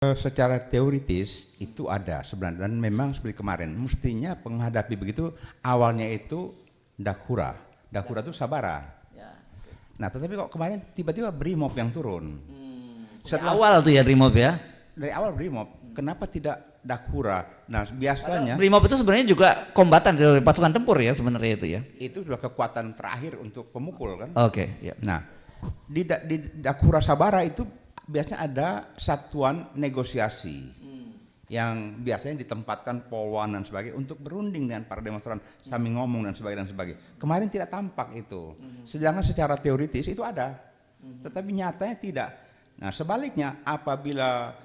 Secara teoritis itu ada sebenarnya, dan memang seperti kemarin mestinya menghadapi begitu awalnya itu Dakhura itu Sabara. Ya, oke. Nah tetapi kok kemarin tiba-tiba Brimob yang turun. Sejak awal tuh ya Brimob ya. Dari awal Brimob, kenapa tidak Dakhura? Nah biasanya Brimob itu sebenarnya juga kombatan dari pasukan tempur ya sebenarnya itu ya. itu sudah kekuatan terakhir untuk pemukul kan. Oke, ya. Nah di Dakhura Sabara itu biasanya ada satuan negosiasi yang biasanya ditempatkan polwan dan sebagainya untuk berunding dengan para demonstran sambil ngomong dan sebagainya. Kemarin tidak tampak itu. Sedangkan secara teoritis itu ada, tetapi nyatanya tidak. Nah sebaliknya apabila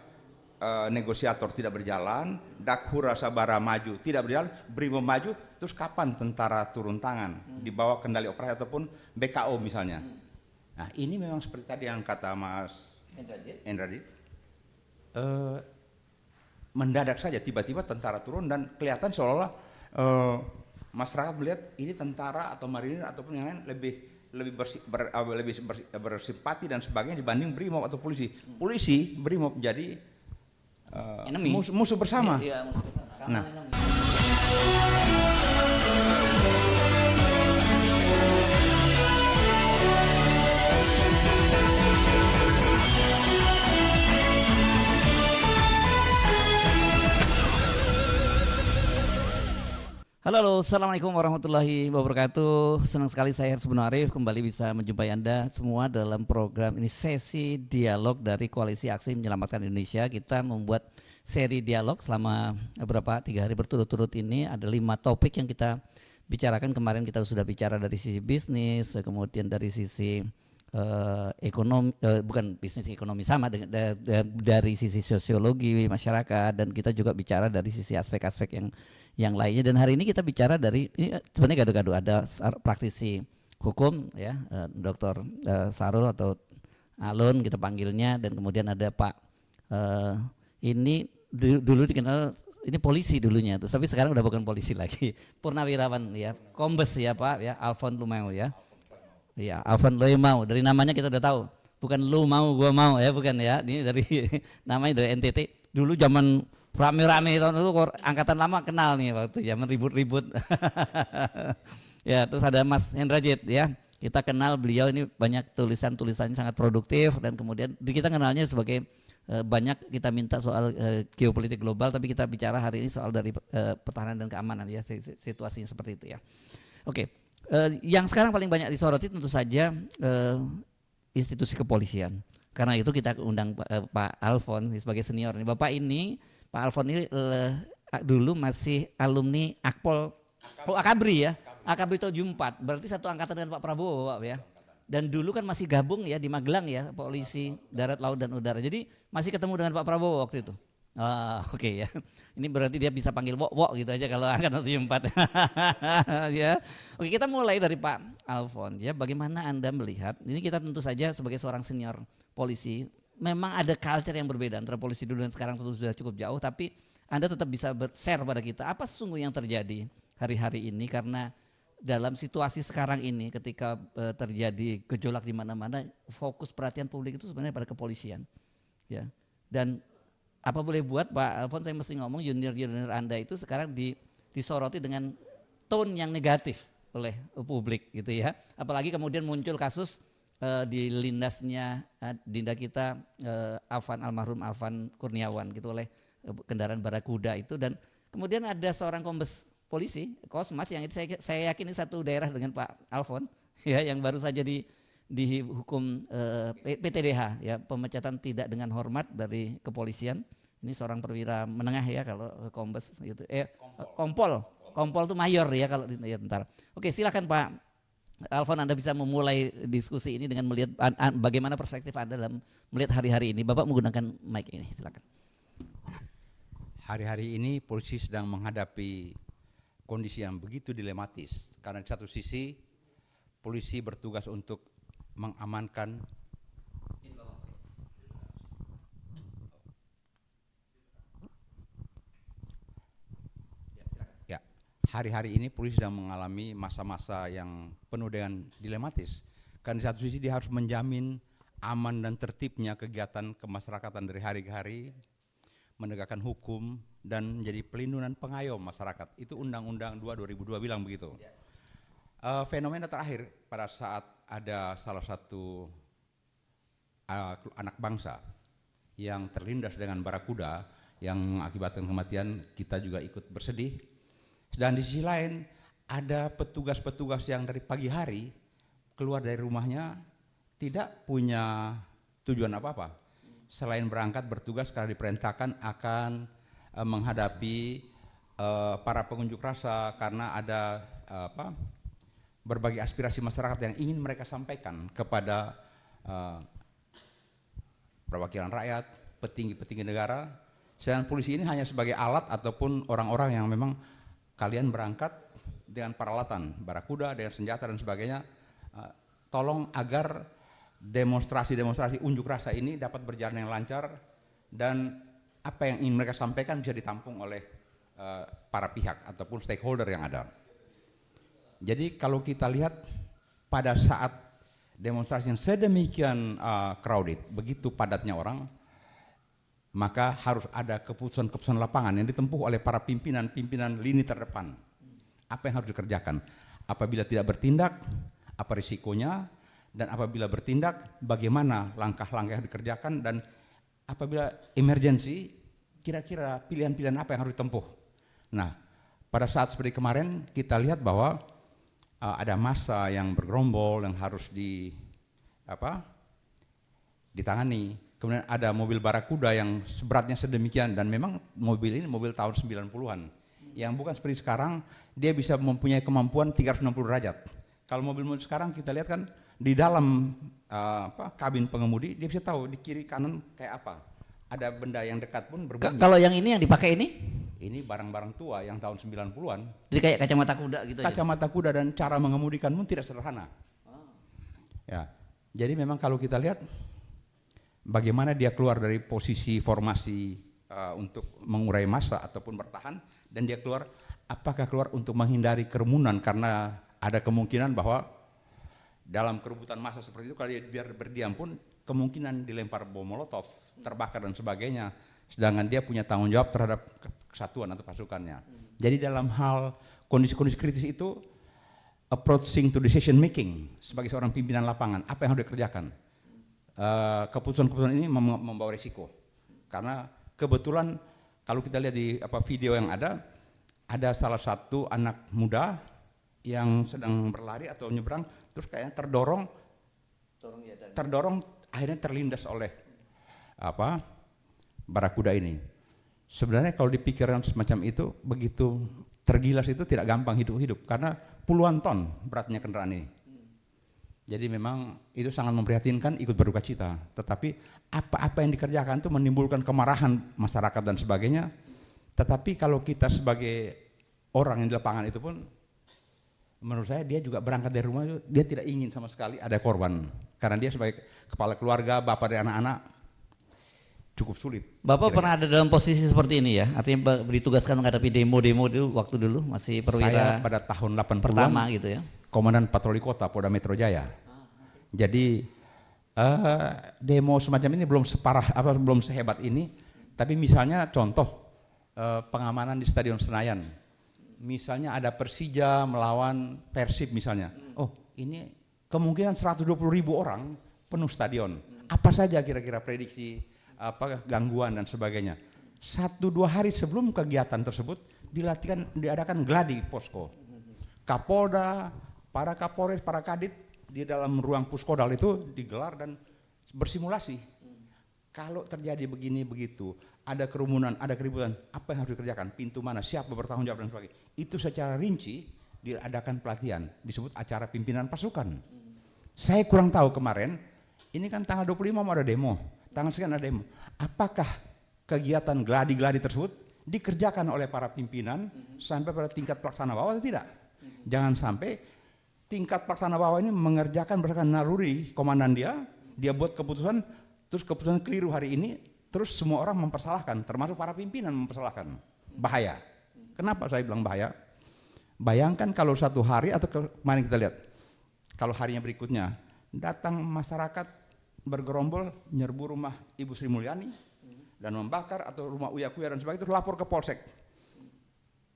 negosiator tidak berjalan, Dakhura Sabara maju tidak berjalan, Brimob maju, terus kapan tentara turun tangan di bawah kendali operasi ataupun BKO misalnya. Nah ini memang seperti tadi yang kata Mas Endrajit, mendadak saja tiba-tiba tentara turun dan kelihatan seolah-olah masyarakat melihat ini tentara atau marinir ataupun yang lain lebih bersimpati dan sebagainya dibanding Brimob atau polisi. Polisi Brimob jadi musuh bersama. Iya, musuh bersama. Nah, Halo, assalamualaikum warahmatullahi wabarakatuh. Senang sekali saya Harus Bin Arif kembali bisa menjumpai Anda semua dalam program ini, sesi dialog dari Koalisi Aksi Menyelamatkan Indonesia. Kita membuat seri dialog selama 3 hari berturut-turut ini. Ada 5 topik yang kita bicarakan. Kemarin kita sudah bicara dari sisi bisnis, kemudian dari sisi ekonomi, bukan bisnis ekonomi sama dengan dari sisi sosiologi masyarakat, dan kita juga bicara dari sisi aspek-aspek yang lainnya. Dan hari ini kita bicara dari ini sebenarnya gado-gado, ada praktisi hukum ya, Dr. Sarul atau Alun kita panggilnya, dan kemudian ada Pak ini dulu dikenal ini polisi dulunya, tapi sekarang udah bukan polisi lagi, purnawirawan ya, kombes ya Pak ya, Alfon Lumeu ya. Iya, Alfon Lumeu, dari namanya kita udah tahu, bukan lu mau gua mau ya, bukan ya. Ini dari namanya dari NTT. Dulu zaman rame-rame tahun dulu angkatan lama kenal nih waktu zaman ribut-ribut. Ya, terus ada Mas Hendrajit ya. Kita kenal beliau ini banyak tulisannya sangat produktif, dan kemudian kita kenalnya sebagai banyak kita minta soal geopolitik global, tapi kita bicara hari ini soal dari pertahanan dan keamanan ya, situasinya seperti itu ya. Oke. Yang sekarang paling banyak disoroti tentu saja institusi kepolisian. Karena itu kita undang Pak Alfon sebagai senior. Bapak ini, Pak Alfon ini dulu masih alumni Akpol, Akabri ya, Akabri 74. Berarti satu angkatan dengan Pak Prabowo Pak ya. Dan dulu kan masih gabung ya di Magelang ya, polisi darat, laut dan udara. Jadi masih ketemu dengan Pak Prabowo waktu itu. Oke ya. Ini berarti dia bisa panggil wok gitu aja kalau angkatan 74. Ya. Oke, kita mulai dari Pak Alfon ya. Bagaimana Anda melihat? Ini kita tentu saja sebagai seorang senior polisi, memang ada culture yang berbeda antara polisi dulu dan sekarang, tentu sudah cukup jauh, tapi Anda tetap bisa share pada kita apa sesungguhnya yang terjadi hari-hari ini, karena dalam situasi sekarang ini ketika terjadi gejolak di mana-mana, fokus perhatian publik itu sebenarnya pada kepolisian. Ya. Dan apa boleh buat Pak Alfon, saya mesti ngomong junior-junior Anda itu sekarang disoroti dengan tone yang negatif oleh publik gitu ya. Apalagi kemudian muncul kasus di lindasnya dinda kita almarhum Alvan Kurniawan gitu, oleh kendaraan Barakuda itu, dan kemudian ada seorang kombes polisi Kosmas yang itu saya yakin ini satu daerah dengan Pak Alfon ya, yang baru saja dihukum PTDH ya, pemecatan tidak dengan hormat dari kepolisian. Ini seorang perwira menengah ya kalau kombes gitu. Kompol tuh mayor ya kalau ya, tentara. Oke, silakan Pak Alfon, Anda bisa memulai diskusi ini dengan melihat bagaimana perspektif Anda dalam melihat hari-hari ini. Bapak menggunakan mic ini, silakan. hari-hari ini polisi sedang menghadapi kondisi yang begitu dilematis, karena di satu sisi polisi bertugas untuk mengamankan ya, hari-hari ini polisi sedang mengalami masa-masa yang penuh dengan dilematis, karena di satu sisi dia harus menjamin aman dan tertibnya kegiatan kemasyarakatan dari hari ke hari, menegakkan hukum, dan menjadi pelindungan pengayom masyarakat. Itu Undang-Undang 2 2002 bilang begitu. Fenomena terakhir pada saat ada salah satu anak bangsa yang terlindas dengan barakuda yang mengakibatkan kematian, kita juga ikut bersedih. Dan di sisi lain ada petugas-petugas yang dari pagi hari keluar dari rumahnya tidak punya tujuan apa-apa selain berangkat bertugas karena diperintahkan akan menghadapi para pengunjuk rasa karena ada berbagai aspirasi masyarakat yang ingin mereka sampaikan kepada perwakilan rakyat, petinggi-petinggi negara. Sedangkan polisi ini hanya sebagai alat ataupun orang-orang yang memang kalian berangkat dengan peralatan barakuda, dengan senjata dan sebagainya. Tolong agar demonstrasi-demonstrasi unjuk rasa ini dapat berjalan yang lancar dan apa yang ingin mereka sampaikan bisa ditampung oleh para pihak ataupun stakeholder yang ada. Jadi kalau kita lihat pada saat demonstrasi yang sedemikian crowded, begitu padatnya orang, maka harus ada keputusan-keputusan lapangan yang ditempuh oleh para pimpinan-pimpinan lini terdepan. Apa yang harus dikerjakan? Apabila tidak bertindak, apa risikonya? Dan apabila bertindak, bagaimana langkah-langkah yang dikerjakan? Dan apabila emergensi, kira-kira pilihan-pilihan apa yang harus ditempuh? Nah, pada saat seperti kemarin kita lihat bahwa ada massa yang bergerombol yang harus ditangani. Kemudian ada mobil barakuda yang beratnya sedemikian, dan memang mobil ini mobil tahun 90-an yang bukan seperti sekarang dia bisa mempunyai kemampuan 360 derajat. Kalau mobil-mobil sekarang kita lihat kan di dalam kabin pengemudi dia bisa tahu di kiri kanan kayak apa. Ada benda yang dekat pun berbunyi. Kalau yang ini yang dipakai ini barang-barang tua yang tahun 90-an. Jadi kayak kacamata kuda gitu. Kacamata kuda dan cara mengemudikan pun tidak sederhana. Ya. Jadi memang kalau kita lihat bagaimana dia keluar dari posisi formasi untuk mengurai massa ataupun bertahan, dan dia keluar, apakah keluar untuk menghindari kerumunan karena ada kemungkinan bahwa dalam kerebutan massa seperti itu kalau dia biar berdiam pun kemungkinan dilempar bom molotov, terbakar dan sebagainya. Sedangkan dia punya tanggung jawab terhadap kesatuan atau pasukannya. Jadi dalam hal kondisi-kondisi kritis itu, approaching to decision making sebagai seorang pimpinan lapangan, apa yang harus dikerjakan? Keputusan-keputusan ini membawa risiko. Karena kebetulan kalau kita lihat di video yang ada salah satu anak muda yang sedang berlari atau nyebrang, terus kayaknya terdorong akhirnya terlindas oleh barakuda ini. Sebenarnya kalau dipikirkan semacam itu, begitu tergilas itu tidak gampang hidup karena puluhan ton beratnya kendaraan ini. Jadi memang itu sangat memprihatinkan, ikut berduka cita. Tetapi apa-apa yang dikerjakan itu menimbulkan kemarahan masyarakat dan sebagainya. Tetapi kalau kita sebagai orang yang di lapangan itu pun, menurut saya dia juga berangkat dari rumah, dia tidak ingin sama sekali ada korban. Karena dia sebagai kepala keluarga, bapak dari anak-anak, cukup sulit. Bapak pernah ada dalam posisi seperti ini ya? Artinya ditugaskan menghadapi demo-demo dulu, waktu dulu masih perwira. Saya pada tahun 80-an pertama gitu ya. Komandan Patroli Kota Polda Metro Jaya. Jadi demo semacam ini belum belum sehebat ini. Tapi misalnya contoh pengamanan di Stadion Senayan. Misalnya ada Persija melawan Persib misalnya. Oh, ini kemungkinan 120.000 orang penuh stadion. Apa saja kira-kira prediksi gangguan dan sebagainya. 1-2 hari sebelum kegiatan tersebut diadakan gladi posko. Kapolda, para Kapolres, para Kadit di dalam ruang puskodal itu digelar dan bersimulasi. Kalau terjadi begini begitu, ada kerumunan, ada keributan, apa yang harus dikerjakan? Pintu mana? Siapa bertanggung jawab dan sebagainya. Itu secara rinci diadakan pelatihan, disebut acara pimpinan pasukan. Saya kurang tahu kemarin, ini kan tanggal 25 mau ada demo, tanggal sekian ada demo. Apakah kegiatan gladi-gladi tersebut dikerjakan oleh para pimpinan sampai pada tingkat pelaksana bawah atau tidak? Jangan sampai tingkat pelaksana bawah ini mengerjakan berdasarkan naluri komandan dia buat keputusan, terus keputusan keliru hari ini, terus semua orang mempersalahkan, termasuk para pimpinan mempersalahkan. Bahaya. Kenapa saya bilang bahaya? Bayangkan kalau satu hari atau kemarin kita lihat, kalau harinya berikutnya, datang masyarakat bergerombol nyerbu rumah Ibu Sri Mulyani, dan membakar atau rumah uya-kuya dan sebagainya, terus lapor ke polsek.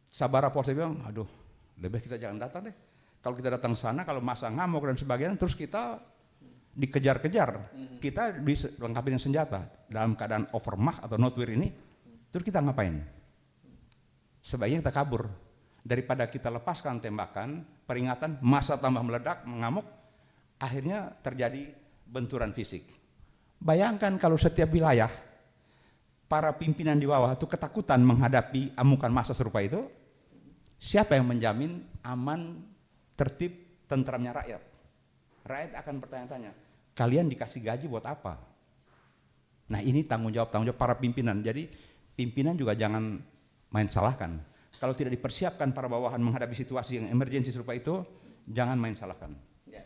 Sabara polsek bilang, aduh, lebih baik kita jangan datang deh. Kalau kita datang sana, kalau masa ngamuk dan sebagainya, terus kita dikejar-kejar, kita dilengkapi dengan senjata dalam keadaan overmach atau notwear ini, terus kita ngapain? Sebaiknya kita kabur daripada kita lepaskan tembakan, peringatan, massa tambah meledak, mengamuk, akhirnya terjadi benturan fisik. Bayangkan kalau setiap wilayah para pimpinan di bawah itu ketakutan menghadapi amukan massa serupa itu, siapa yang menjamin aman, tertib, tentramnya rakyat? Rakyat akan bertanya-tanya, kalian dikasih gaji buat apa? Nah ini tanggung jawab para pimpinan. Jadi pimpinan juga jangan main salahkan. Kalau tidak dipersiapkan para bawahan menghadapi situasi yang emergensi serupa itu, jangan main salahkan. Ya.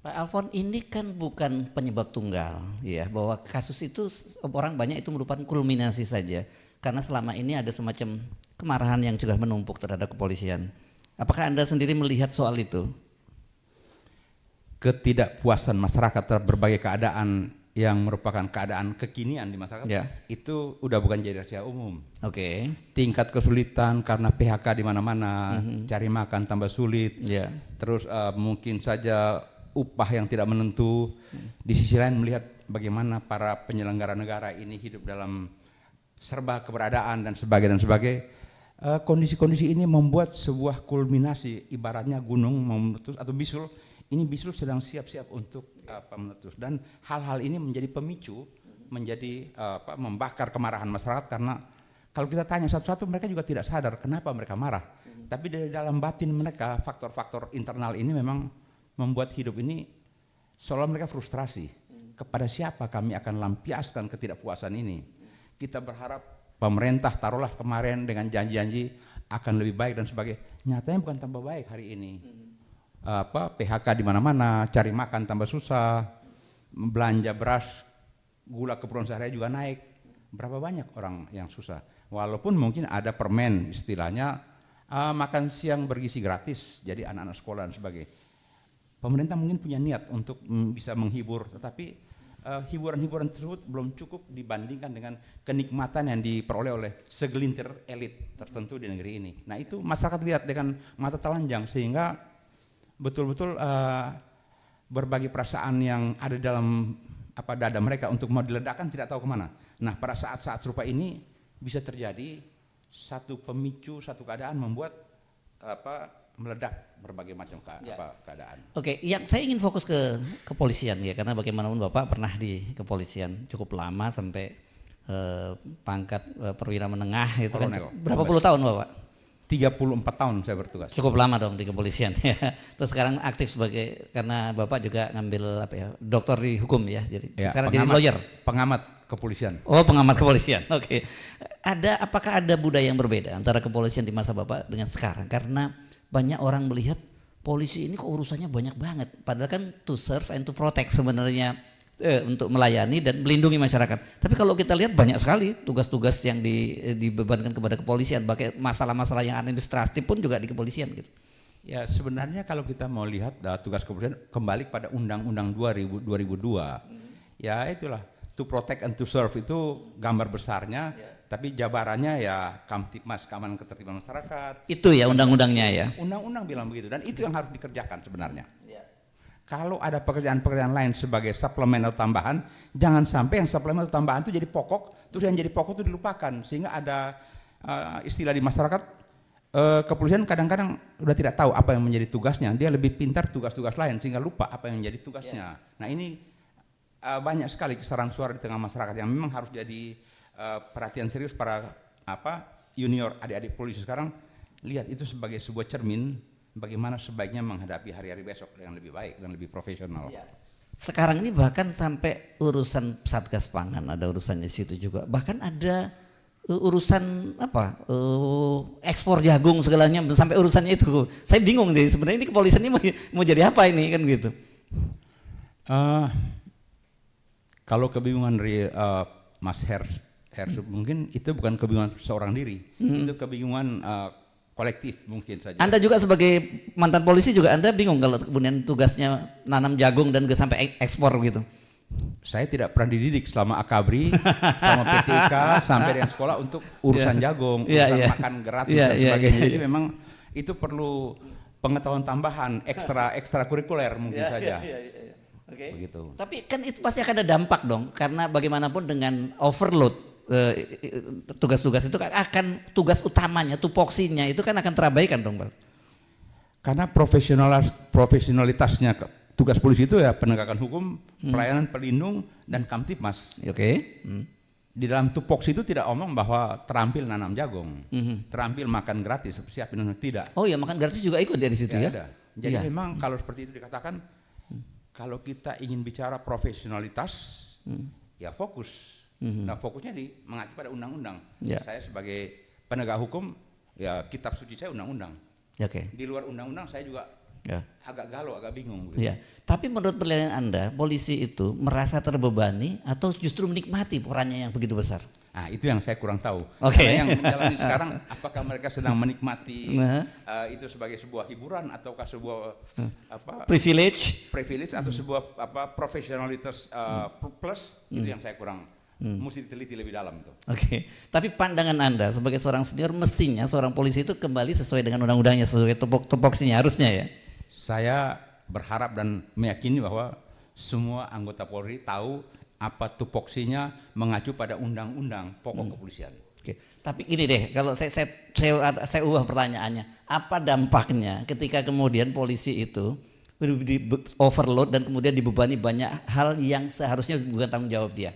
Pak Alfon, ini kan bukan penyebab tunggal, ya, bahwa kasus itu orang banyak itu merupakan kulminasi saja, karena selama ini ada semacam kemarahan yang sudah menumpuk terhadap kepolisian. Apakah Anda sendiri melihat soal itu? Ketidakpuasan masyarakat terhadap berbagai keadaan yang merupakan keadaan kekinian di masyarakat, itu udah bukan jadi rahasia umum. Oke. Tingkat kesulitan karena PHK di mana-mana, cari makan tambah sulit. Terus mungkin saja upah yang tidak menentu. Di sisi lain melihat bagaimana para penyelenggara negara ini hidup dalam serba keberadaan dan sebagainya. Kondisi-kondisi ini membuat sebuah kulminasi, ibaratnya gunung meletus atau bisul. Ini bisul sedang siap-siap untuk meletus, dan hal-hal ini menjadi pemicu, menjadi membakar kemarahan masyarakat, karena kalau kita tanya satu-satu mereka juga tidak sadar kenapa mereka marah. Tapi dari dalam batin mereka faktor-faktor internal ini memang membuat hidup ini seolah mereka frustrasi. Kepada siapa kami akan lampiaskan ketidakpuasan ini? Kita berharap pemerintah taruhlah kemarin dengan janji-janji akan lebih baik dan sebagainya. Nyatanya bukan tambah baik hari ini. PHK di mana-mana, cari makan tambah susah, belanja beras, gula keperluan sehari juga naik. Berapa banyak orang yang susah? Walaupun mungkin ada permen istilahnya makan siang bergizi gratis, jadi anak-anak sekolah dan sebagainya. Pemerintah mungkin punya niat untuk bisa menghibur, tetapi hiburan-hiburan tersebut belum cukup dibandingkan dengan kenikmatan yang diperoleh oleh segelintir elit tertentu di negeri ini. Nah itu masyarakat lihat dengan mata telanjang, sehingga betul-betul berbagai perasaan yang ada dalam dada mereka untuk mau diledakkan tidak tahu kemana. Nah pada saat-saat serupa ini bisa terjadi satu pemicu, satu keadaan membuat meledak berbagai macam keadaan. Oke, yang saya ingin fokus ke kepolisian ya, karena bagaimanapun Bapak pernah di kepolisian cukup lama sampai pangkat perwira menengah itu kan. Berapa puluh tahun Bapak? 34 tahun saya bertugas. Cukup lama dong di kepolisian ya. Terus sekarang aktif sebagai, karena Bapak juga ngambil doktor di hukum ya. Jadi sekarang jadi lawyer. Pengamat kepolisian. Oh, pengamat kepolisian. Oke. Apakah ada budaya yang berbeda antara kepolisian di masa Bapak dengan sekarang? Karena banyak orang melihat polisi ini kok urusannya banyak banget. Padahal kan to serve and to protect sebenarnya, untuk melayani dan melindungi masyarakat. Tapi kalau kita lihat banyak sekali tugas-tugas yang dibebankan kepada kepolisian, pakai masalah-masalah yang administratif pun juga di kepolisian gitu. Ya sebenarnya kalau kita mau lihat tugas kepolisian kembali pada Undang-Undang 2002, ya itulah to protect and to serve itu gambar besarnya, tapi jabarannya ya Kamtibmas, keamanan ketertiban masyarakat. Itu ya undang-undangnya ya. Undang-undang bilang begitu, dan itu yang harus dikerjakan sebenarnya. Kalau ada pekerjaan-pekerjaan lain sebagai suplemen atau tambahan, jangan sampai yang suplemen atau tambahan itu jadi pokok, terus yang jadi pokok itu dilupakan, sehingga ada istilah di masyarakat, kepolisian kadang-kadang udah tidak tahu apa yang menjadi tugasnya, dia lebih pintar tugas-tugas lain sehingga lupa apa yang menjadi tugasnya. Nah ini banyak sekali kisaran suara di tengah masyarakat yang memang harus jadi perhatian serius para junior adik-adik polisi sekarang. Lihat itu sebagai sebuah cermin bagaimana sebaiknya menghadapi hari-hari besok dengan lebih baik dan lebih profesional. Sekarang ini bahkan sampai urusan Satgas Pangan ada urusannya di situ juga. Bahkan ada urusan ekspor jagung segalanya, sampai urusannya itu. Saya bingung nih sebenarnya ini kepolisian ini mau jadi apa ini kan gitu. Kalau kebingungan dari Mas Hersub mungkin itu bukan kebingungan seorang diri, itu kebingungan kolektif mungkin saja. Anda juga sebagai mantan polisi juga Anda bingung kalau kemudian tugasnya nanam jagung dan sampai ekspor gitu. Saya tidak pernah dididik selama akabri, selama PTK sampai dengan sekolah untuk urusan jagung, urusan makan gratis dan sebagainya. Jadi memang itu perlu pengetahuan tambahan, ekstra kurikuler mungkin saja. Oke. Begitu. Tapi kan itu pasti akan ada dampak dong, karena bagaimanapun dengan overload tugas-tugas itu akan tugas utamanya, tupoksinya itu kan akan terabaikan dong, Pak. Karena profesionalitasnya tugas polisi itu ya penegakan hukum, pelayanan pelindung dan Kamtipmas. Oke. Di dalam tupoksi itu tidak omong bahwa terampil nanam jagung, terampil makan gratis, siapin tidak. Oh ya, makan gratis juga ikut dari situ ya? Ada. Jadi memang kalau seperti itu dikatakan, kalau kita ingin bicara profesionalitas, ya fokus. Nah fokusnya mengacu pada undang-undang. Saya sebagai penegak hukum, ya kitab suci saya undang-undang. Di luar undang-undang saya juga agak galau, agak bingung. Gitu. Ya. Tapi menurut penilaian Anda, polisi itu merasa terbebani atau justru menikmati perannya yang begitu besar? Nah itu yang saya kurang tahu. Karena yang menjalani sekarang, apakah mereka sedang menikmati itu sebagai sebuah hiburan ataukah sebuah privilege atau sebuah profesionalitas plus? Itu yang saya kurang. Mesti diteliti lebih dalam itu. Oke. Tapi pandangan Anda sebagai seorang senior, mestinya seorang polisi itu kembali sesuai dengan undang-undangnya, sesuai tupoksinya harusnya ya. Saya berharap dan meyakini bahwa semua anggota Polri tahu apa tupoksinya mengacu pada undang-undang pokok kepolisian. Oke. Tapi ini deh, kalau saya ubah pertanyaannya, apa dampaknya ketika kemudian polisi itu overload dan kemudian dibebani banyak hal yang seharusnya bukan tanggung jawab dia?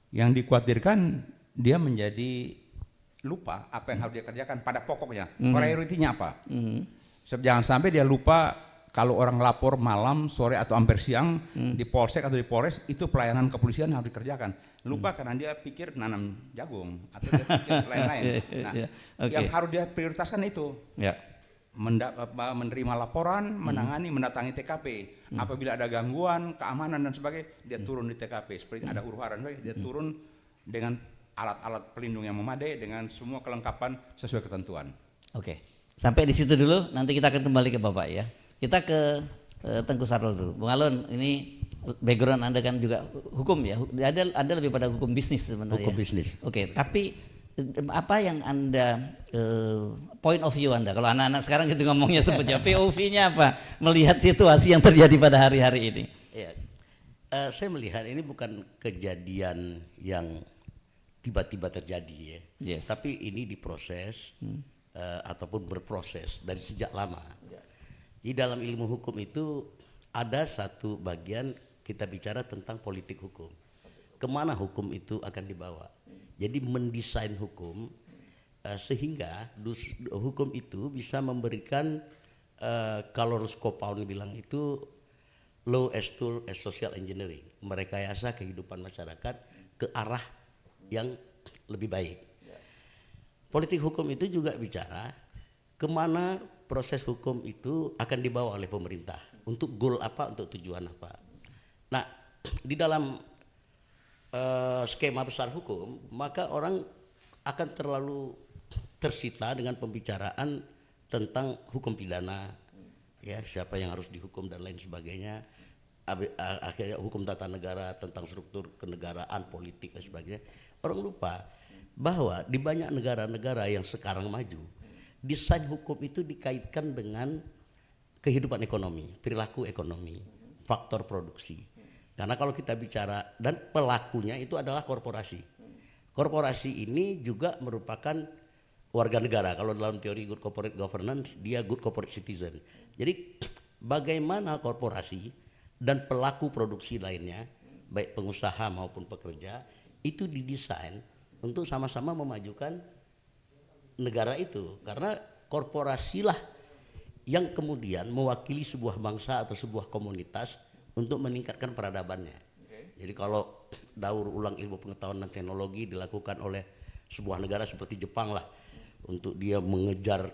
Yang dikhawatirkan dia menjadi lupa apa yang harus dia kerjakan pada pokoknya, prioritinya apa. Jangan sampai dia lupa kalau orang lapor malam, sore atau hampir siang di polsek atau di polres, itu pelayanan kepolisian yang harus dikerjakan. Lupa karena dia pikir nanam jagung atau dia pikir lain-lain. Nah, yang harus dia prioritaskan itu. Menerima laporan, menangani, mendatangi TKP. Apabila ada gangguan, keamanan dan sebagainya, dia turun di TKP. Seperti ada huru-hara, dia turun dengan alat-alat pelindung yang memadai, dengan semua kelengkapan sesuai ketentuan. Oke, sampai di situ dulu. Nanti kita akan kembali ke Bapak ya. Kita ke Tengku Sarul dulu. Bung Alun, ini background Anda kan juga hukum ya. Ada lebih pada hukum bisnis sebenarnya. Hukum bisnis. Oke, tapi apa yang Anda point of view Anda, kalau anak-anak sekarang gitu ngomongnya sebutnya POV-nya apa, melihat situasi yang terjadi pada hari-hari ini? Ya, saya melihat ini bukan kejadian yang tiba-tiba terjadi ya, tapi ini diproses ataupun berproses dari sejak lama. Di dalam ilmu hukum itu ada satu bagian kita bicara tentang politik hukum, kemana hukum itu akan dibawa. Jadi mendesain hukum sehingga hukum itu bisa memberikan kalau Ruskopaun bilang itu law as tool as social engineering, merekayasa kehidupan masyarakat ke arah yang lebih baik. Politik hukum itu juga bicara kemana proses hukum itu akan dibawa oleh pemerintah, untuk goal apa, untuk tujuan apa. Nah, di dalam skema besar hukum, maka orang akan terlalu tersita dengan pembicaraan tentang hukum pidana, ya siapa yang harus dihukum dan lain sebagainya. Akhirnya hukum tata negara tentang struktur kenegaraan, politik dan sebagainya. Orang lupa bahwa di banyak negara-negara yang sekarang maju, desain hukum itu dikaitkan dengan kehidupan ekonomi, perilaku ekonomi, faktor produksi. Karena kalau kita bicara, dan pelakunya itu adalah korporasi. Korporasi ini juga merupakan warga negara. Kalau dalam teori good corporate governance, dia good corporate citizen. Jadi bagaimana korporasi dan pelaku produksi lainnya, baik pengusaha maupun pekerja, itu didesain untuk sama-sama memajukan negara itu. Karena korporasilah yang kemudian mewakili sebuah bangsa atau sebuah komunitas untuk meningkatkan peradabannya. Jadi kalau daur ulang ilmu pengetahuan dan teknologi dilakukan oleh sebuah negara seperti Jepang lah, untuk dia mengejar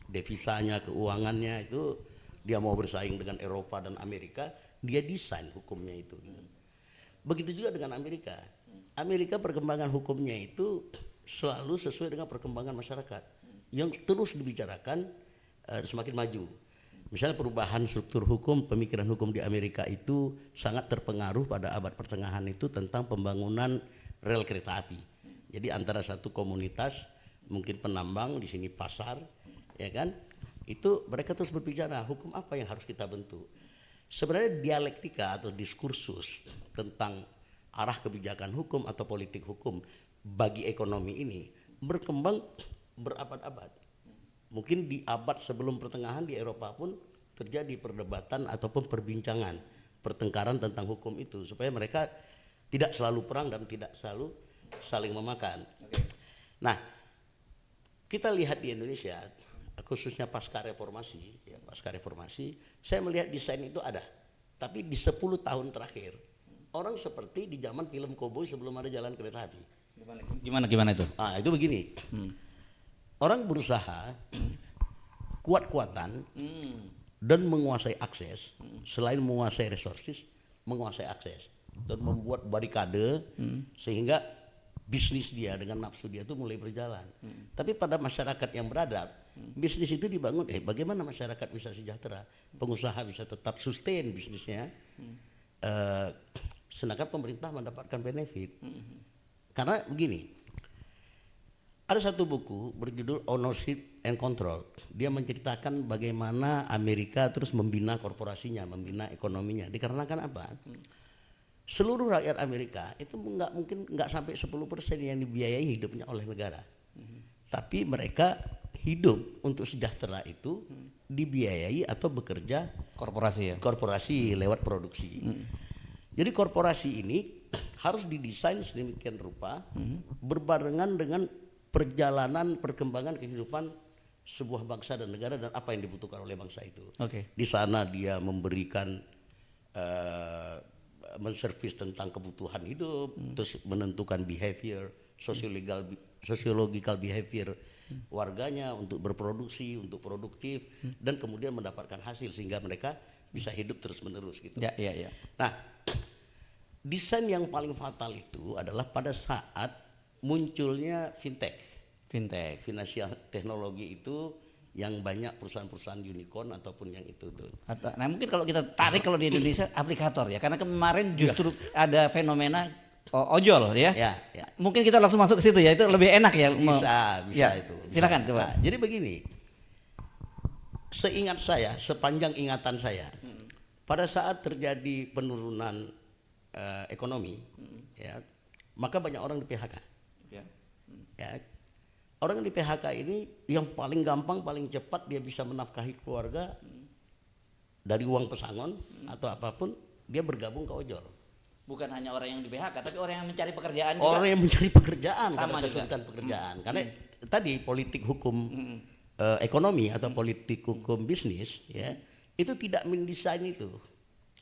devisanya, keuangannya, itu dia mau bersaing dengan Eropa dan Amerika, dia desain hukumnya itu. Begitu juga dengan Amerika. Amerika perkembangan hukumnya itu selalu sesuai dengan perkembangan masyarakat yang terus dibicarakan, semakin maju. Misalnya perubahan struktur hukum, pemikiran hukum di Amerika itu sangat terpengaruh pada abad pertengahan itu tentang pembangunan rel kereta api. Jadi antara satu komunitas, mungkin penambang, di sini pasar, ya kan? Itu mereka terus berbicara hukum apa yang harus kita bentuk. Sebenarnya dialektika atau diskursus tentang arah kebijakan hukum atau politik hukum bagi ekonomi ini berkembang berabad-abad. Mungkin di abad sebelum pertengahan di Eropa pun terjadi perdebatan ataupun perbincangan, pertengkaran tentang hukum itu supaya mereka tidak selalu perang dan tidak selalu saling memakan. Nah, kita lihat di Indonesia khususnya pasca reformasi, saya melihat desain itu ada. Tapi di 10 tahun terakhir, orang seperti di zaman film Koboi sebelum ada jalan kereta api. Gimana itu? Ah, itu begini. Orang berusaha kuat-kuatan dan menguasai akses, selain menguasai resources, menguasai akses dan membuat barikade sehingga bisnis dia dengan nafsu dia itu mulai berjalan. Tapi pada masyarakat yang beradab, bisnis itu dibangun, bagaimana masyarakat bisa sejahtera, pengusaha bisa tetap sustain bisnisnya, sedangkan pemerintah mendapatkan benefit. Karena begini, ada satu buku berjudul Ownership and Control. Dia menceritakan bagaimana Amerika terus membina korporasinya, membina ekonominya. Dikarenakan apa? Seluruh rakyat Amerika itu nggak sampai 10% yang dibiayai hidupnya oleh negara. Tapi mereka hidup untuk sejahtera itu dibiayai atau bekerja Korporasi ya. Korporasi lewat produksi. Jadi korporasi ini harus didesain sedemikian rupa berbarengan dengan perjalanan perkembangan kehidupan sebuah bangsa dan negara dan apa yang dibutuhkan oleh bangsa itu. Di sana dia memberikan menservis tentang kebutuhan hidup, terus menentukan behavior, sociological behavior warganya untuk berproduksi, untuk produktif, dan kemudian mendapatkan hasil sehingga mereka bisa hidup terus menerus gitu. Ya. Nah, desain yang paling fatal itu adalah pada saat munculnya fintech, finansial teknologi itu yang banyak perusahaan-perusahaan unicorn ataupun yang itu tuh. Nah mungkin kalau kita tarik kalau di Indonesia aplikator ya, karena kemarin justru ada fenomena ojol ya. Ya. Mungkin kita langsung masuk ke situ ya, itu lebih enak ya. Bisa ya, itu. Silakan coba. Nah, jadi begini, seingat saya, sepanjang ingatan saya, pada saat terjadi penurunan ekonomi, ya, maka banyak orang di PHK. Ya, orang di PHK ini yang paling gampang, paling cepat dia bisa menafkahi keluarga dari uang pesangon atau apapun, dia bergabung ke ojol. Bukan hanya orang yang di PHK, tapi orang yang mencari pekerjaan juga. Orang yang mencari pekerjaan, sama karena kesulitan pekerjaan. Karena tadi politik hukum ekonomi atau politik hukum bisnis, ya, itu tidak mendesain itu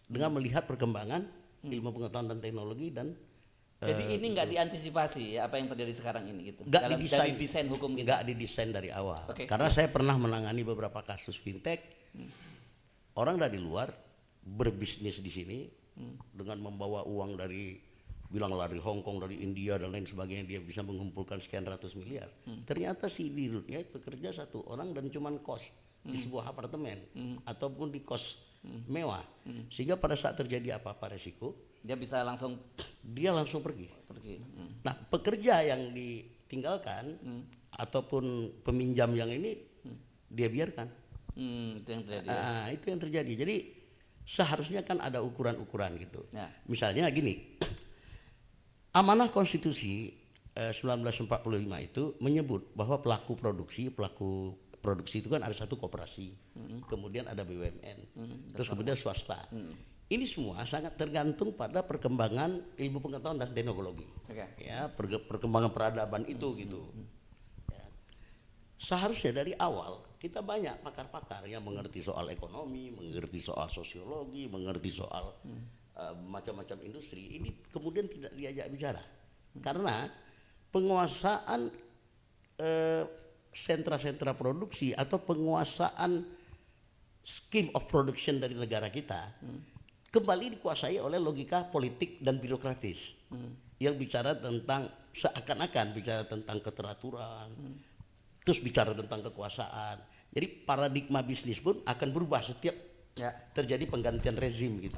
dengan melihat perkembangan ilmu pengetahuan dan teknologi dan jadi ini nggak diantisipasi ya apa yang terjadi sekarang ini gitu. Nggak didesain, dari desain hukum gitu. Nggak didesain dari awal. Karena saya pernah menangani beberapa kasus fintech. Orang dari luar berbisnis di sini dengan membawa uang dari dari Hong Kong, dari India dan lain sebagainya, dia bisa mengumpulkan sekian ratus miliar. Ternyata si dirutnya bekerja satu orang dan cuman kos di sebuah apartemen ataupun di kos mewah, sehingga pada saat terjadi apa-apa resiko dia langsung pergi. Nah, pekerja yang ditinggalkan ataupun peminjam yang ini dia biarkan. Itu yang terjadi. Itu yang terjadi. Jadi seharusnya kan ada ukuran-ukuran gitu. Ya. Misalnya gini, amanah konstitusi 1945 itu menyebut bahwa pelaku produksi itu kan ada satu koperasi, kemudian ada BUMN, terus kemudian swasta. Ini semua sangat tergantung pada perkembangan ilmu pengetahuan dan teknologi. Ya, perkembangan peradaban itu gitu. Ya. Seharusnya dari awal kita banyak pakar-pakar yang mengerti soal ekonomi, mengerti soal sosiologi, mengerti soal macam-macam industri. Ini kemudian tidak diajak bicara karena penguasaan sentra-sentra produksi atau penguasaan scheme of production dari negara kita kembali dikuasai oleh logika politik dan birokratis yang bicara tentang seakan-akan bicara tentang keteraturan, terus bicara tentang kekuasaan. Jadi paradigma bisnis pun akan berubah setiap terjadi penggantian rezim gitu.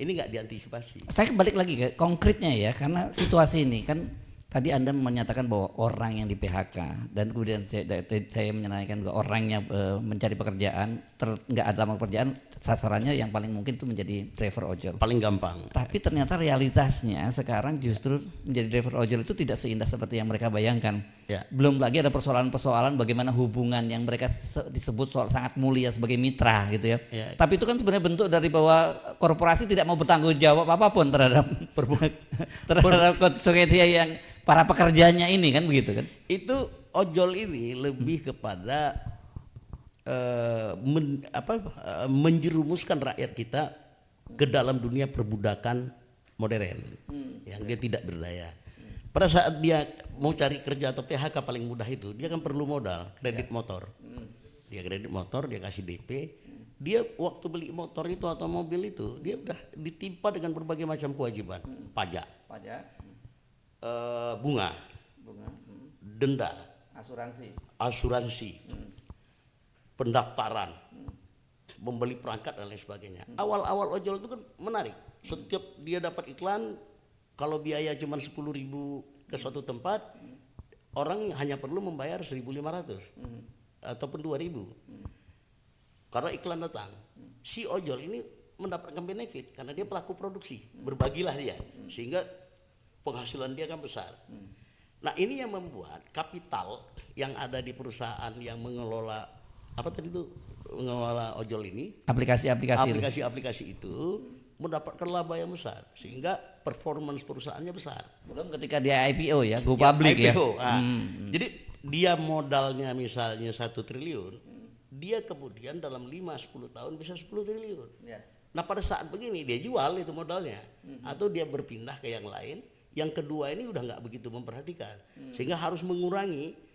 Ini nggak diantisipasi. Saya balik lagi ke konkretnya ya, karena situasi ini kan tadi Anda menyatakan bahwa orang yang di PHK dan kemudian saya menanyakan bahwa orang yang mencari pekerjaan nggak ada lapangan pekerjaan, sasarannya yang paling mungkin itu menjadi driver ojol. Paling gampang. Tapi ternyata realitasnya sekarang justru menjadi driver ojol itu tidak seindah seperti yang mereka bayangkan. Belum lagi ada persoalan-persoalan bagaimana hubungan yang mereka disebut soal sangat mulia sebagai mitra gitu ya. Tapi itu kan sebenarnya bentuk dari bahwa korporasi tidak mau bertanggung jawab apapun terhadap konsekuensi yang para pekerjanya ini kan begitu kan. Itu ojol ini lebih kepada menjerumuskan rakyat kita ke dalam dunia perbudakan modern yang dia tidak berdaya. Pada saat dia mau cari kerja atau PHK paling mudah itu, dia kan perlu modal, kredit motor. Dia kredit motor, dia kasih DP. Dia waktu beli motor itu atau mobil itu, dia udah ditimpa dengan berbagai macam kewajiban, pajak, bunga, denda, asuransi, pendaftaran, membeli perangkat dan lain sebagainya. Awal-awal ojol itu kan menarik. Setiap dia dapat iklan, kalau biaya cuma 10.000 ke suatu tempat, orang hanya perlu membayar 1.500 ataupun 2.000. Karena iklan datang. Si ojol ini mendapatkan benefit karena dia pelaku produksi. Berbagilah dia sehingga penghasilan dia kan besar. Nah, ini yang membuat kapital yang ada di perusahaan yang mengelola mengelola ojol ini, aplikasi itu mendapatkan laba yang besar sehingga performance perusahaannya besar. Belum ketika dia IPO ya, go public ya. Jadi dia modalnya misalnya 1 triliun, dia kemudian dalam 5-10 tahun bisa 10 triliun. Nah, pada saat begini dia jual itu modalnya atau dia berpindah ke yang lain. Yang kedua ini udah nggak begitu memperhatikan sehingga harus mengurangi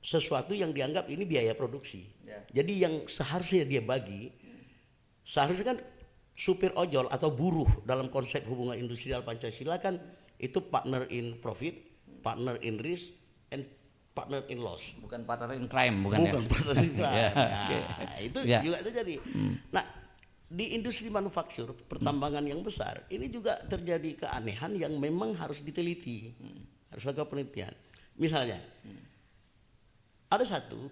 sesuatu yang dianggap ini biaya produksi. Jadi yang seharusnya dia bagi, seharusnya kan supir ojol atau buruh dalam konsep hubungan industrial Pancasila kan itu partner in profit, partner in risk, and partner in loss. Bukan partner in crime, bukan ya? Partner in crime. Itu juga terjadi. Nah, di industri manufaktur pertambangan yang besar ini juga terjadi keanehan yang memang harus diteliti, harus lakukan penelitian. Misalnya, ada satu,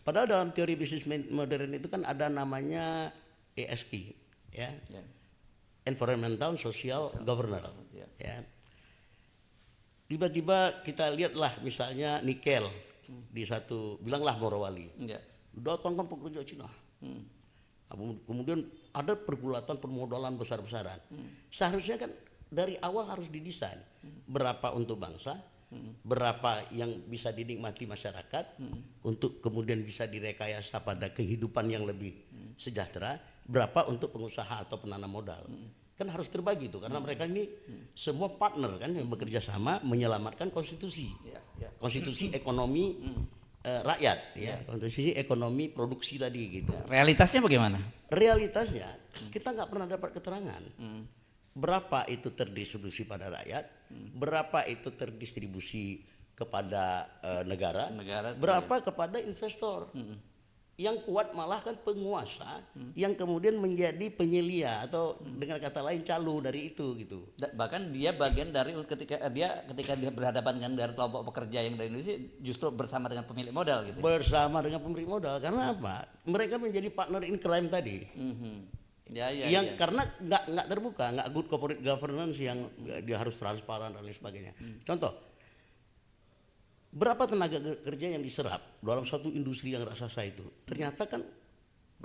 padahal dalam teori bisnis modern itu kan ada namanya ESG, environmental, social, governance. Tiba-tiba kita lihatlah misalnya nikel di satu, bilanglah Morowali, datangkan pekerja Cina. Kemudian ada pergulatan permodalan besar-besaran. Seharusnya kan dari awal harus didesain berapa untuk bangsa, berapa yang bisa dinikmati masyarakat untuk kemudian bisa direkayasa pada kehidupan yang lebih sejahtera, berapa untuk pengusaha atau penanam modal. Kan harus terbagi itu karena mereka ini semua partner kan yang bekerja sama menyelamatkan konstitusi. Konstitusi ekonomi rakyat konstitusi ekonomi produksi tadi gitu. Realitasnya bagaimana? Realitasnya kita nggak pernah dapat keterangan. Berapa itu terdistribusi pada rakyat, berapa itu terdistribusi kepada negara berapa kepada investor. Yang kuat malah kan penguasa yang kemudian menjadi penyelia atau dengan kata lain calo dari itu gitu. Bahkan dia bagian dari ketika dia berhadapan dengan dari kelompok pekerja yang dari Indonesia justru bersama dengan pemilik modal gitu. Bersama dengan pemilik modal karena apa? Mereka menjadi partner in crime tadi. Karena nggak terbuka, nggak good corporate governance yang dia harus transparan dan lain sebagainya. Contoh, berapa tenaga kerja yang diserap dalam satu industri yang raksasa itu? Ternyata kan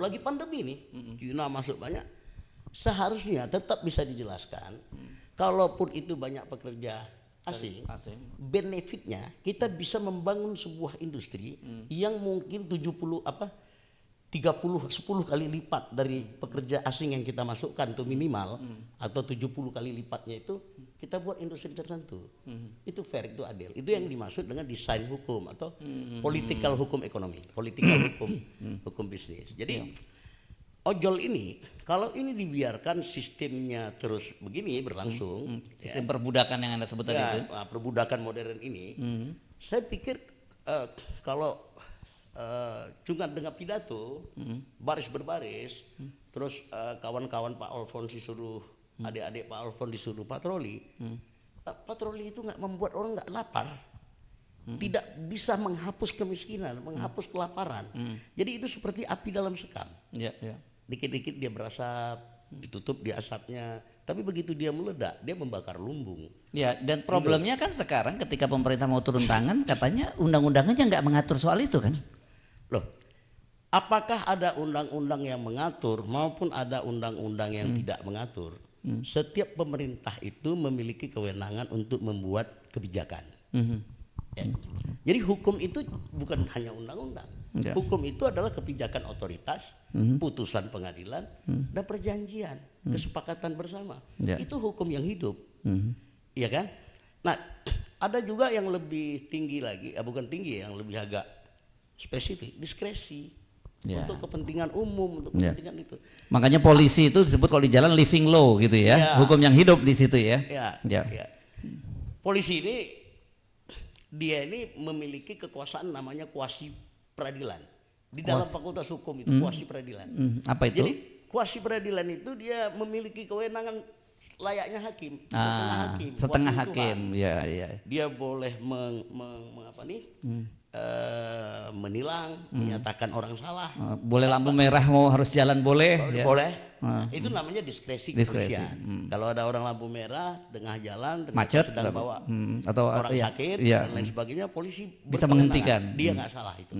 lagi pandemi nih, Cina masuk banyak. Seharusnya tetap bisa dijelaskan, kalaupun itu banyak pekerja asing, benefitnya kita bisa membangun sebuah industri yang mungkin 10 kali lipat dari pekerja asing yang kita masukkan itu minimal atau 70 kali lipatnya itu kita buat industri tertentu. Itu fair, itu adil. Itu yang dimaksud dengan desain hukum atau political hukum ekonomi, political hukum bisnis. Jadi ojol ini kalau ini dibiarkan sistemnya terus begini berlangsung, sistem perbudakan yang Anda sebut tadi itu, perbudakan modern ini, saya pikir eh, kalau cuma dengan pidato, baris berbaris, terus kawan-kawan Pak Alfons disuruh, adik-adik Pak Alfons disuruh patroli, patroli itu nggak membuat orang nggak lapar, tidak bisa menghapus kemiskinan, menghapus kelaparan. Jadi itu seperti api dalam sekam. Ya, ya. Dikit-dikit dia berasap, ditutup di asapnya, tapi begitu dia meledak, dia membakar lumbung. Ya, dan problemnya kan sekarang ketika pemerintah mau turun tangan, katanya undang-undangnya nggak mengatur soal itu kan? Loh, apakah ada undang-undang yang mengatur maupun ada undang-undang yang tidak mengatur? Setiap pemerintah itu memiliki kewenangan untuk membuat kebijakan. Ya. Jadi hukum itu bukan hanya undang-undang. Ya. Hukum itu adalah kebijakan otoritas, putusan pengadilan, dan perjanjian, kesepakatan bersama. Ya. Itu hukum yang hidup, iya kan? Nah, ada juga yang lebih tinggi lagi, bukan tinggi, yang lebih agak spesifik, diskresi. Ya. Untuk kepentingan umum, untuk Ya. kepentingan itu. Makanya polisi itu disebut kalau di jalan living law gitu ya, Ya. hukum yang hidup di situ ya. Ya, Ya. ya. Polisi ini dia ini memiliki kekuasaan namanya kuasi peradilan. Di dalam fakultas hukum itu kuasi peradilan. Apa itu? Jadi kuasi peradilan itu dia memiliki kewenangan layaknya hakim, setengah hakim. Setengah wakil hakim, Tuhan. ya, ya. Dia boleh menilang, menyatakan orang salah. Boleh lampu merah mau harus jalan boleh. Ya. Boleh. Nah, itu namanya diskresi Diskresi. kepolisian. Kalau ada orang lampu merah tengah jalan, ternyata Macet, sedang bawa atau orang iya, sakit iya. dan lain sebagainya, polisi Bisa berkewenangan. menghentikan. Dia nggak salah itu.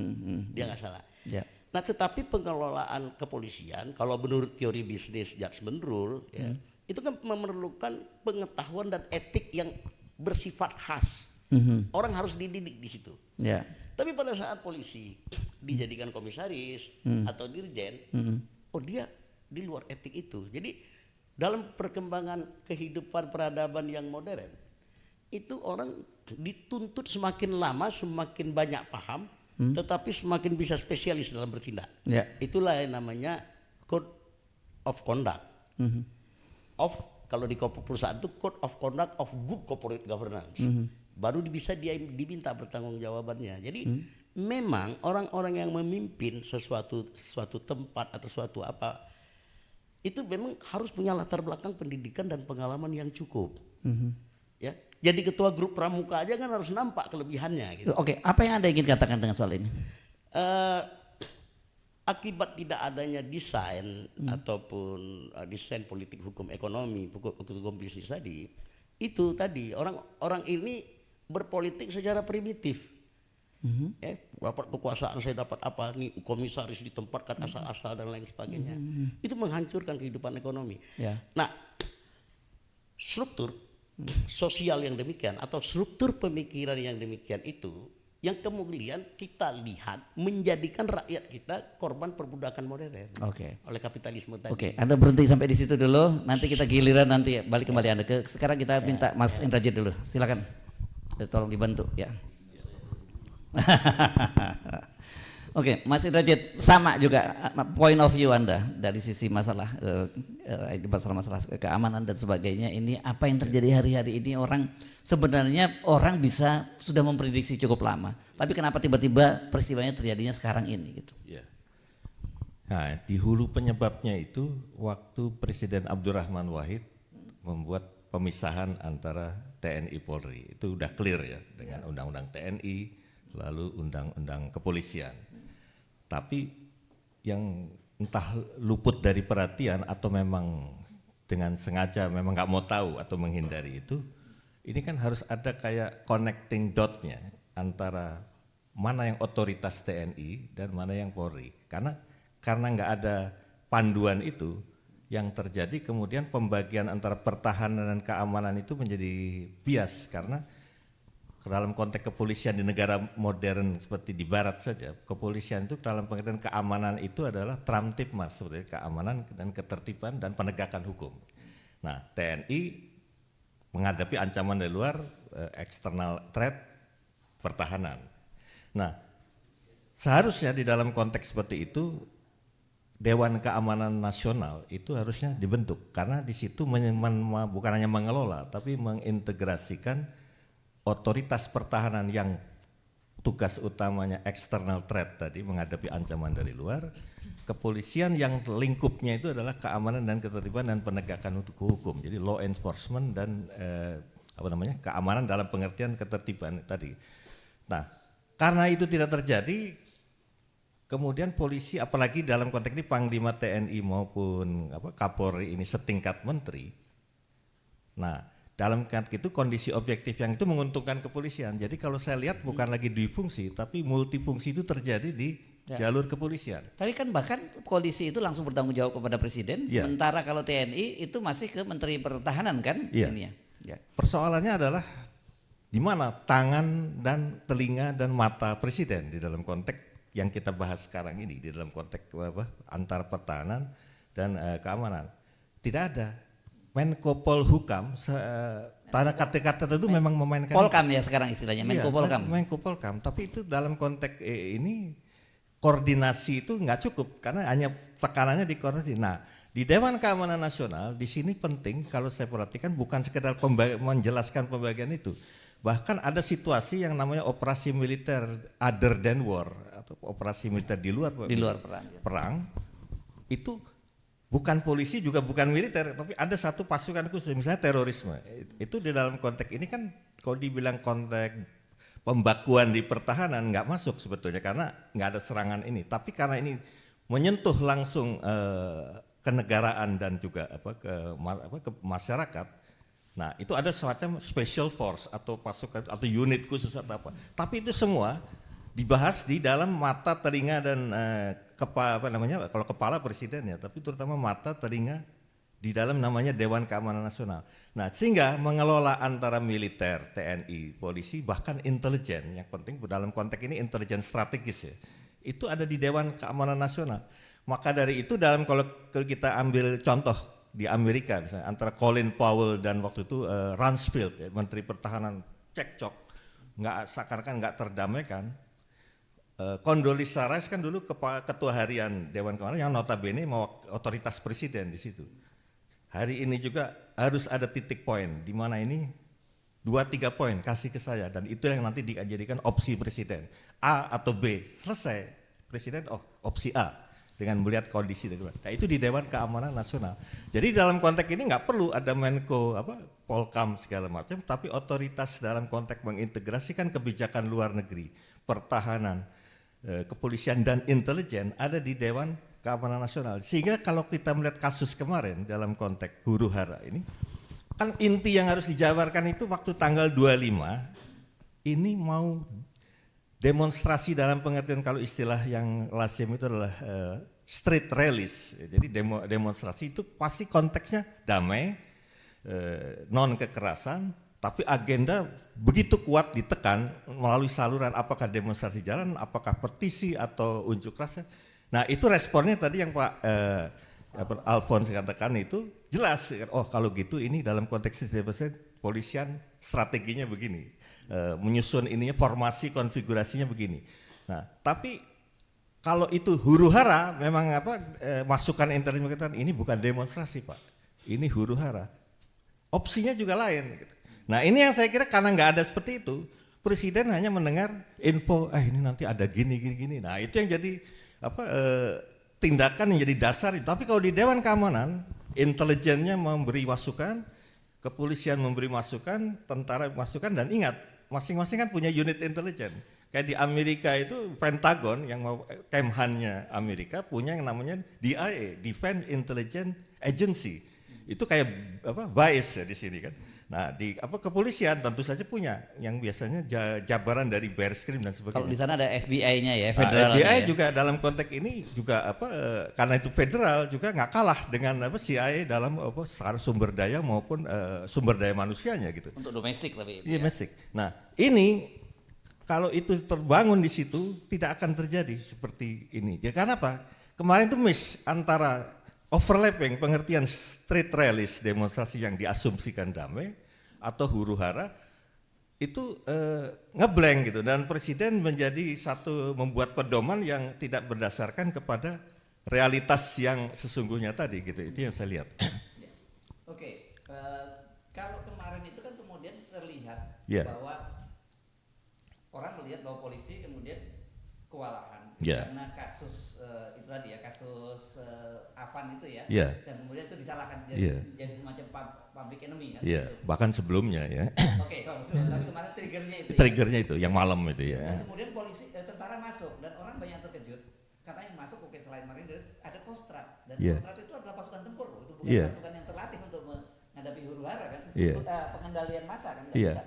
Dia nggak salah. Ya. Nah, tetapi pengelolaan kepolisian, kalau menurut teori bisnis judgment rule, ya, itu kan memerlukan pengetahuan dan etik yang bersifat khas. Orang harus dididik di situ. Ya. Tapi pada saat polisi dijadikan komisaris atau dirjen, oh dia di luar etik itu. Jadi dalam perkembangan kehidupan peradaban yang modern, itu orang dituntut semakin lama semakin banyak paham, tetapi semakin bisa spesialis dalam bertindak. Ya. Itulah yang namanya code of conduct. Kalau di perusahaan itu code of conduct of good corporate governance. Baru bisa dia diminta pertanggungjawabannya. Jadi memang orang-orang yang memimpin suatu tempat atau suatu apa itu memang harus punya latar belakang pendidikan dan pengalaman yang cukup. Ya, jadi ketua grup pramuka aja kan harus nampak kelebihannya. Gitu. Oke, apa yang Anda ingin katakan dengan soal ini? Akibat tidak adanya desain ataupun desain politik hukum ekonomi, hukum bisnis tadi, itu tadi orang ini berpolitik secara primitif. Dapat kekuasaan, saya dapat apa nih, komisaris ditempatkan asal-asal dan lain sebagainya. Itu menghancurkan kehidupan ekonomi. Ya. Nah, struktur sosial yang demikian atau struktur pemikiran yang demikian itu yang kemudian kita lihat menjadikan rakyat kita korban perbudakan modern oleh kapitalisme tadi. Oke, Anda berhenti sampai di situ dulu. Nanti kita giliran nanti balik kembali Anda ke. Sekarang kita minta Mas Indrajit dulu. Silakan. Tolong dibantu ya. Oke, Mas Indrajit, sama juga point of view Anda dari sisi masalah masalah keamanan dan sebagainya. Ini apa yang terjadi hari-hari ini, sebenarnya orang bisa sudah memprediksi cukup lama. Tapi kenapa tiba-tiba peristiwanya terjadinya sekarang ini gitu. Ya. Nah, di hulu penyebabnya itu waktu Presiden Abdurrahman Wahid membuat pemisahan antara TNI Polri. Itu udah clear ya dengan undang-undang TNI, lalu undang-undang kepolisian. Tapi yang entah luput dari perhatian atau memang dengan sengaja memang nggak mau tahu atau menghindari itu, ini kan harus ada kayak connecting dot-nya antara mana yang otoritas TNI dan mana yang Polri. Karena nggak ada panduan itu, yang terjadi kemudian pembagian antara pertahanan dan keamanan itu menjadi bias, karena dalam konteks kepolisian di negara modern seperti di barat saja, kepolisian itu dalam pengertian keamanan itu adalah tramtipmas, seperti keamanan dan ketertiban dan penegakan hukum. Nah, TNI menghadapi ancaman dari luar, external threat, pertahanan. Nah, seharusnya di dalam konteks seperti itu Dewan Keamanan Nasional itu harusnya dibentuk, karena di situ bukan hanya mengelola tapi mengintegrasikan otoritas pertahanan yang tugas utamanya external threat tadi, menghadapi ancaman dari luar. Kepolisian yang lingkupnya itu adalah keamanan dan ketertiban dan penegakan untuk hukum. Jadi law enforcement dan keamanan dalam pengertian ketertiban tadi. Nah, karena itu tidak terjadi, kemudian polisi, apalagi dalam konteks ini Panglima TNI maupun Kapolri ini setingkat menteri. Nah, dalam konteks itu kondisi objektif yang itu menguntungkan kepolisian. Jadi kalau saya lihat bukan lagi duifungsi, tapi multifungsi itu terjadi di jalur kepolisian. Tapi kan bahkan polisi itu langsung bertanggung jawab kepada presiden, sementara kalau TNI itu masih ke Menteri Pertahanan kan? Ini ya. Persoalannya adalah di mana tangan dan telinga dan mata presiden di dalam konteks yang kita bahas sekarang ini, di dalam konteks antar pertahanan dan keamanan. Tidak ada. Menko Polhukam tanda kata-kata itu memang memainkan Polkam ya sekarang istilahnya, Menko Polkam. Menko Polkam, tapi itu dalam konteks ini koordinasi itu nggak cukup karena hanya tekanannya di koordinasi. Nah, di Dewan Keamanan Nasional di sini penting kalau saya perhatikan bukan sekedar menjelaskan pembagian itu. Bahkan ada situasi yang namanya operasi militer other than war atau operasi militer di luar perang. Itu bukan polisi juga bukan militer, tapi ada satu pasukan khusus, misalnya terorisme. Itu di dalam konteks ini kan kalau dibilang konteks pembakuan di pertahanan nggak masuk sebetulnya karena nggak ada serangan ini. Tapi karena ini menyentuh langsung kenegaraan dan juga ke masyarakat. Nah, itu ada semacam special force atau pasukan atau unit khusus atau apa. Tapi itu semua dibahas di dalam mata, telinga dan kalau kepala presiden ya, tapi terutama mata, telinga di dalam namanya Dewan Keamanan Nasional. Nah, sehingga mengelola antara militer, TNI, polisi, bahkan intelijen, yang penting dalam konteks ini intelijen strategis ya, itu ada di Dewan Keamanan Nasional. Maka dari itu kalau kita ambil contoh di Amerika misalnya antara Colin Powell dan waktu itu Rumsfeld ya, Menteri Pertahanan, cekcok, seakan-akan nggak terdamaikan. Condoleezza Rice kan dulu ketua harian Dewan Keamanan yang notabene mau otoritas presiden di situ. Hari ini juga harus ada titik poin di mana ini 2-3 poin kasih ke saya dan itu yang nanti dijadikan opsi presiden A atau B, selesai presiden opsi A dengan melihat kondisi dari luar. Nah, itu di Dewan Keamanan Nasional. Jadi dalam konteks ini nggak perlu ada Menko Polkam segala macam, tapi otoritas dalam konteks mengintegrasikan kebijakan luar negeri, pertahanan, kepolisian dan intelijen ada di Dewan Keamanan Nasional. Sehingga kalau kita melihat kasus kemarin dalam konteks huru hara ini, kan inti yang harus dijabarkan itu waktu tanggal 25 ini mau demonstrasi dalam pengertian kalau istilah yang lazim itu adalah street rallies. Jadi demonstrasi itu pasti konteksnya damai, non kekerasan, tapi agenda begitu kuat ditekan melalui saluran apakah demonstrasi jalan, apakah petisi atau unjuk rasa. Nah, itu responnya tadi yang Pak Alphonse katakan itu jelas. Kalau gitu ini dalam konteks polisian strateginya begini, menyusun ininya formasi konfigurasinya begini. Nah, tapi kalau itu huru hara memang masukan intelijen kita ini bukan demonstrasi Pak, ini huru hara. Opsinya juga lain. Gitu. Nah, ini yang saya kira karena nggak ada seperti itu, presiden hanya mendengar info, ini nanti ada gini. Nah, itu yang jadi tindakan yang jadi dasar. Tapi kalau di Dewan Keamanan, intelijennya memberi masukan, kepolisian memberi masukan, tentara masukan, dan ingat, masing-masing kan punya unit intelijen. Kayak di Amerika itu Pentagon, yang mau Kemhannya Amerika, punya yang namanya DIA, Defense Intelligence Agency. Itu kayak BIS ya di sini kan. Nah, di kepolisian tentu saja punya yang biasanya jabaran dari Bareskrim dan sebagainya. Kalau di sana ada FBI-nya ya, federal. FBI juga dalam konteks ini juga karena itu federal juga nggak kalah dengan CIA dalam sumber daya maupun sumber daya manusianya gitu. Untuk domestik tapi. Iya, domestik. Nah, ini kalau itu terbangun di situ tidak akan terjadi seperti ini. Ya karena apa? Kemarin itu miss antara overlapping pengertian street rallies demonstrasi yang diasumsikan damai atau huru hara itu ngeblank gitu dan presiden menjadi membuat pedoman yang tidak berdasarkan kepada realitas yang sesungguhnya tadi gitu. Itu yang saya lihat. Oke, kalau kemarin itu kan kemudian terlihat Yeah. bahwa orang melihat bahwa polisi kewalahan Ya. karena kasus itu tadi ya, kasus Afan itu ya, Ya. dan kemudian itu disalahkan Ya. jadi semacam public enemy kan. Iya, Gitu. bahkan sebelumnya ya. Oke, tapi kemarin triggernya itu. Triggernya itu yang malam itu ya. Dan kemudian polisi, tentara masuk dan orang banyak terkejut karena yang masuk oke selain marinir ada Kostrad dan Iya. Kostrad itu adalah pasukan tempur loh, itu bukan Iya. pasukan yang terlatih untuk menghadapi huru-hara kan, Iya. pengendalian massa kan. Nggak Iya. bisa.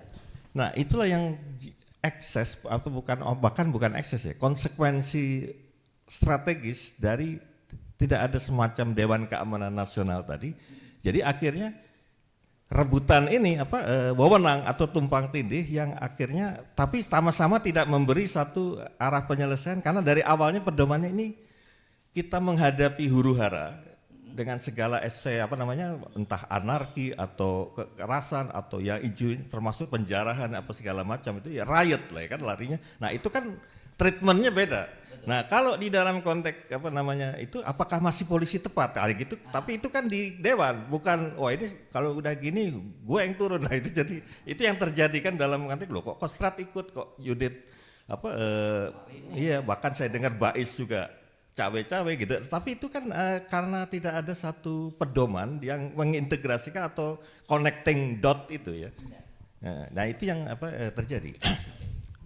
Nah, itulah yang ekses atau bahkan bukan ekses ya, konsekuensi strategis dari tidak ada semacam Dewan Keamanan Nasional tadi. Jadi akhirnya rebutan ini wewenang atau tumpang tindih yang akhirnya tapi sama-sama tidak memberi satu arah penyelesaian karena dari awalnya pedomannya ini kita menghadapi huru-hara dengan segala entah anarki atau kekerasan atau yang hijau termasuk penjarahan apa segala macam itu ya riot lah ya kan larinya. Nah, itu kan treatmentnya beda. Nah, kalau di dalam konteks itu apakah masih polisi tepat kali gitu? Tapi itu kan di dewan, bukan wah ini kalau udah gini gue yang turun. Nah, itu jadi itu yang terjadi kan dalam konteks loh kok Kostrad ikut kok unit iya bahkan saya dengar Bais juga cawe-cawe gitu. Tapi itu kan karena tidak ada satu pedoman yang mengintegrasikan atau connecting dot itu ya. Nah, itu yang terjadi.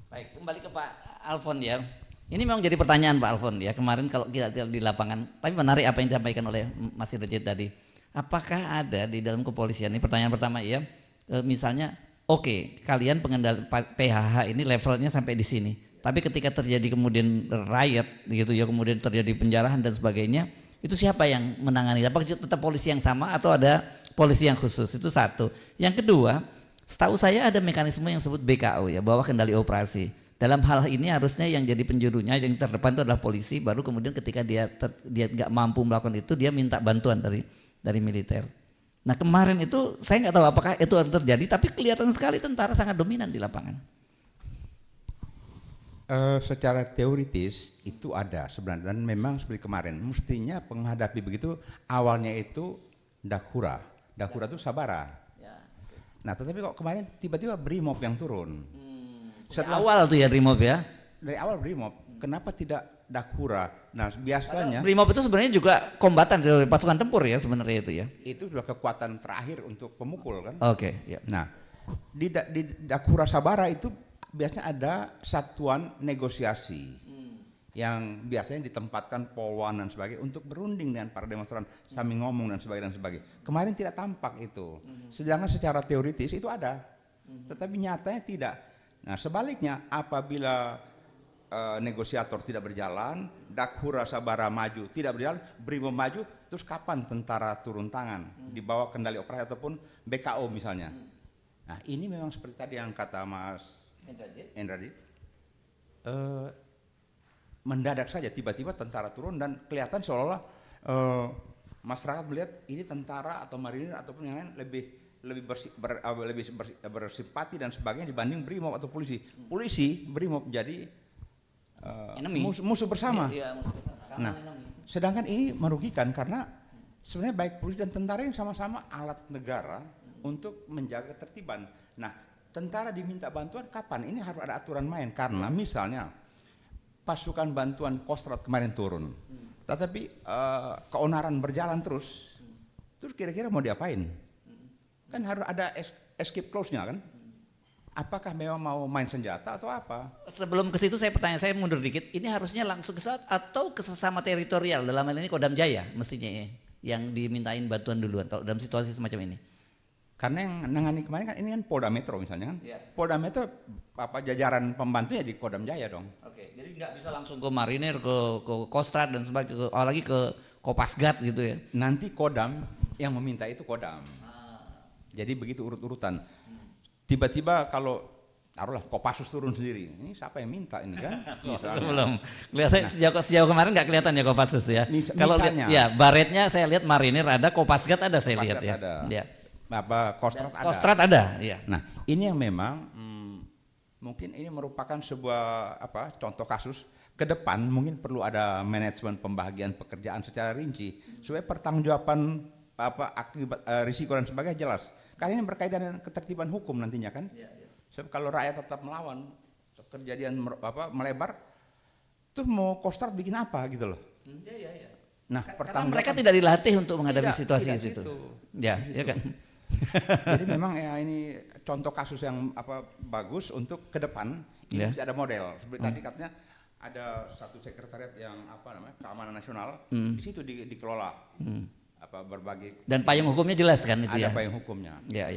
Baik, kembali ke Pak Alfon ya. Ini memang jadi pertanyaan Pak Alfon ya, kemarin kalau kita di lapangan, tapi menarik apa yang disampaikan oleh Mas Sirojit tadi. Apakah ada di dalam kepolisian, ini pertanyaan pertama ya, misalnya oke, kalian pengendali PHH ini levelnya sampai di sini, tapi ketika terjadi kemudian riot gitu ya, kemudian terjadi penjarahan dan sebagainya, itu siapa yang menangani? Apakah tetap polisi yang sama atau ada polisi yang khusus? Itu satu. Yang kedua, setahu saya ada mekanisme yang disebut BKO ya, bawah kendali operasi. Dalam hal ini harusnya yang jadi penjurunya yang terdepan itu adalah polisi, baru kemudian ketika dia nggak mampu melakukan itu dia minta bantuan dari militer. Nah kemarin itu saya nggak tahu apakah itu terjadi, tapi kelihatan sekali tentara sangat dominan di lapangan. Secara teoritis itu ada sebenarnya dan memang seperti kemarin mestinya menghadapi begitu awalnya itu Dakhura itu Sabara. Ya, Nah tetapi kok kemarin tiba-tiba Brimob yang turun. Setelah awal tuh ya Brimob ya. Dari awal Brimob, kenapa tidak Dakhura? Nah biasanya Brimob itu sebenarnya juga kombatan pasukan tempur ya sebenarnya itu ya. itu sudah kekuatan terakhir untuk pemukul kan. Oke. Ya. Nah di Dakhura Sabara itu biasanya ada satuan negosiasi yang biasanya ditempatkan Polwan dan sebagainya untuk berunding dengan para demonstran sambil ngomong dan sebagainya. Kemarin tidak tampak itu. Sedangkan secara teoritis itu ada, tetapi nyatanya tidak. Nah sebaliknya apabila negosiator tidak berjalan, Dakhura Sabara maju tidak berjalan, Brimob maju, terus kapan tentara turun tangan di bawah kendali operasi ataupun BKO misalnya. Nah ini memang seperti tadi yang kata Mas Endrajit, mendadak saja tiba-tiba tentara turun dan kelihatan seolah-olah masyarakat melihat ini tentara atau marinir ataupun yang lain lebih bersimpati dan sebagainya dibanding Brimob atau polisi. Polisi Brimob jadi musuh bersama. Iya, musuh bersama. Nah, sedangkan ini merugikan karena sebenarnya baik polisi dan tentara yang sama-sama alat negara untuk menjaga ketertiban. Nah, tentara diminta bantuan kapan? Ini harus ada aturan main karena misalnya pasukan bantuan Kostrad kemarin turun, tetapi keonaran berjalan terus kira-kira mau diapain? Kan harus ada escape clause-nya kan? Apakah memang mau main senjata atau apa? Sebelum ke situ saya mundur dikit. Ini harusnya langsung ke saat atau ke sesama teritorial dalam hal ini Kodam Jaya mestinya ya, yang dimintain bantuan duluan kalau dalam situasi semacam ini. Karena yang nangani kemarin kan ini kan Polda Metro misalnya kan? Ya. Polda Metro jajaran pembantunya di Kodam Jaya dong. Oke, jadi nggak bisa langsung ke marinir, ke Kostrad dan sebagainya, apalagi ke Kopasgat gitu ya. Nanti Kodam yang meminta itu Kodam. Jadi begitu urut-urutan. Tiba-tiba kalau taruhlah Kopassus turun sendiri, ini siapa yang minta ini kan? Belum kelihatan sejauh kemarin nggak kelihatan ya Kopassus ya. Kalau misalnya, ya baretnya saya lihat marinir ada, Kopasgat ada saya lihat ya. Ada. Ya. Kostrad ada. Kostrad ada, ya. Nah ini yang memang mungkin ini merupakan sebuah contoh kasus ke depan mungkin perlu ada manajemen pembagian pekerjaan secara rinci supaya pertanggungjawaban akibat risiko dan sebagainya jelas. Karena ini berkaitan dengan ketertiban hukum nantinya kan. Sebab kalau rakyat tetap melawan kejadian melebar, Tuh mau Kostrad bikin apa gitu loh. Nah, Karena mereka tidak dilatih untuk menghadapi situasi tidak itu. gitu. Ya kan. Jadi memang ya ini contoh kasus yang bagus untuk ke depan ini bisa ada model. Seperti tadi katanya ada satu sekretariat yang keamanan nasional di situ dikelola berbagai dan payung hukumnya jelas kan itu ada ya. payung hukumnya. Ya.